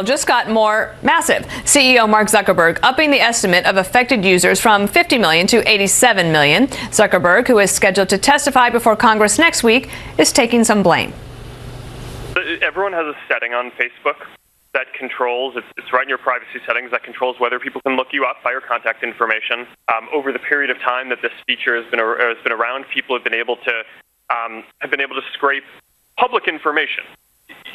Just got more massive. CEO Mark Zuckerberg upping the estimate of affected users from 50 million to 87 million. Zuckerberg, who is scheduled to testify before Congress next week, is taking some blame. Everyone has a setting on Facebook that controls, it's right in your privacy settings, that controls whether people can look you up by your contact information. Over the period of time that this feature has been around, people have been able to scrape public information.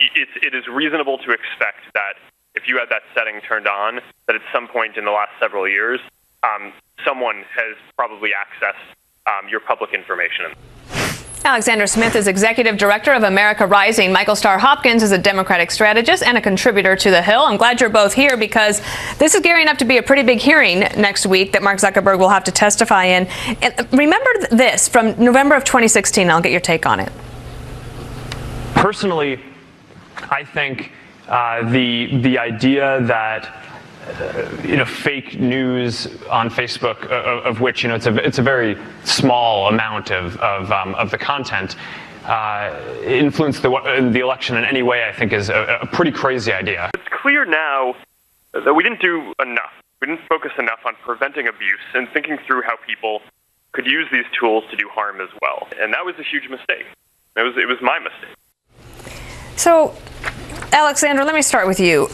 It is reasonable to expect that if you had that setting turned on, that at some point in the last several years, someone has probably accessed your public information. Alexander Smith is executive director of America Rising. Michael Starr Hopkins is a Democratic strategist and a contributor to The Hill. I'm glad you're both here because this is gearing up to be a pretty big hearing next week that Mark Zuckerberg will have to testify in. And remember this from November of 2016. I'll get your take on it. Personally, I think the idea that fake news on Facebook, of which it's a very small amount of the content, influence the election in any way, I think is a pretty crazy idea. It's clear now that we didn't do enough. We didn't focus enough on preventing abuse and thinking through how people could use these tools to do harm as well. And that was a huge mistake. It was my mistake. So, Alexander, let me start with you.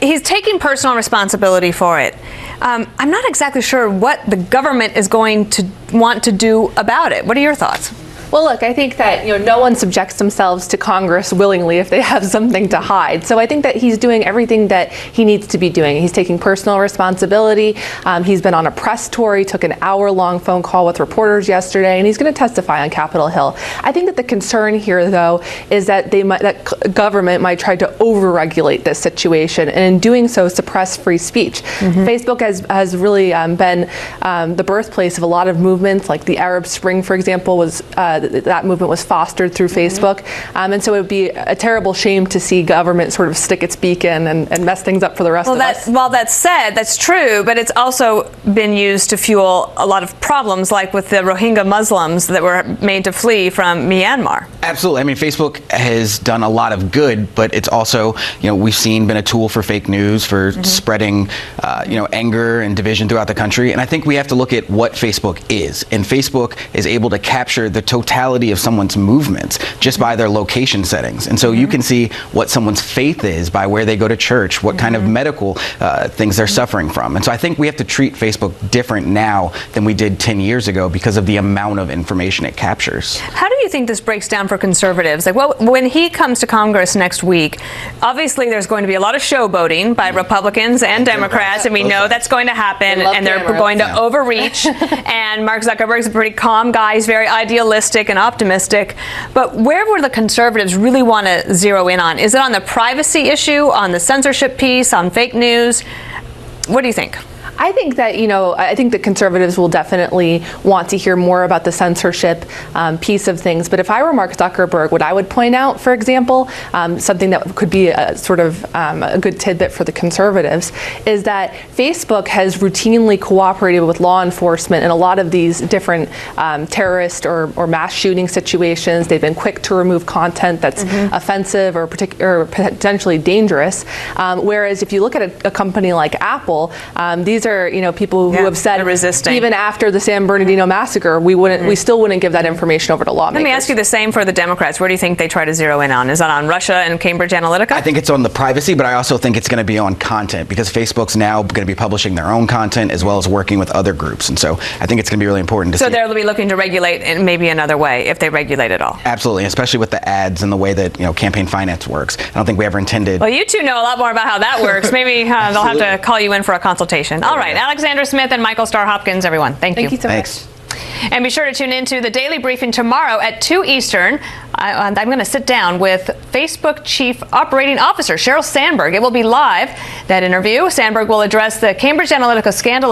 He's taking personal responsibility for it. I'm not exactly sure what the government is going to want to do about it. What are your thoughts? Well, look, I think that no one subjects themselves to Congress willingly if they have something to hide. So I think that he's doing everything that he needs to be doing. He's taking personal responsibility. He's been on a press tour. He took an hour-long phone call with reporters yesterday, and he's going to testify on Capitol Hill. I think that the concern here, though, is that government might try to overregulate this situation, and in doing so, suppress free speech. Mm-hmm. Facebook has really been the birthplace of a lot of movements, like the Arab Spring, for example, that movement was fostered through Facebook. And so it would be a terrible shame to see government sort of stick its beak in and mess things up for the rest of us. Well, that said, that's true, but it's also been used to fuel a lot of problems, like with the Rohingya Muslims that were made to flee from Myanmar. Absolutely. I mean, Facebook has done a lot of good, but it's also, we've been a tool for fake news, for spreading, anger and division throughout the country. And I think we have to look at what Facebook is. And Facebook is able to capture the totality of someone's movements just by their location settings. And so you can see what someone's faith is by where they go to church, what kind of medical things they're suffering from. And so I think we have to treat Facebook different now than we did 10 years ago because of the amount of information it captures. How do you think this breaks down for conservatives? When he comes to Congress next week, obviously there's going to be a lot of showboating by Republicans and Democrats, and we know that's going to happen, and they're going to overreach. And Mark Zuckerberg's a pretty calm guy. He's very idealistic and optimistic. But where would the conservatives really want to zero in on? Is it on the privacy issue, on the censorship piece, on fake news? What do you think? I think that, I think that conservatives will definitely want to hear more about the censorship piece of things. But if I were Mark Zuckerberg, what I would point out, for example, something that could be a sort of a good tidbit for the conservatives, is that Facebook has routinely cooperated with law enforcement in a lot of these different terrorist or mass shooting situations. They've been quick to remove content that's offensive or potentially dangerous. Whereas if you look at a company like Apple, these are people who have said even after the San Bernardino massacre, we still wouldn't give that information over to lawmakers. Let me ask you the same for the Democrats. Where do you think they try to zero in on? Is that on Russia and Cambridge Analytica? I think it's on the privacy, but I also think it's going to be on content because Facebook's now going to be publishing their own content as well as working with other groups. And so I think it's going to be really important to see. So they'll be looking to regulate in maybe another way if they regulate at all. Absolutely, especially with the ads and the way that campaign finance works. I don't think we ever intended. Well, you two know a lot more about how that works. Maybe they'll have to call you in for a consultation. All right, Alexander Smith and Michael Starr Hopkins, everyone. Thank you. Thank you so much. And be sure to tune into the Daily Briefing tomorrow at 2 Eastern. I'm going to sit down with Facebook Chief Operating Officer Sheryl Sandberg. It will be live, that interview. Sandberg will address the Cambridge Analytica scandal.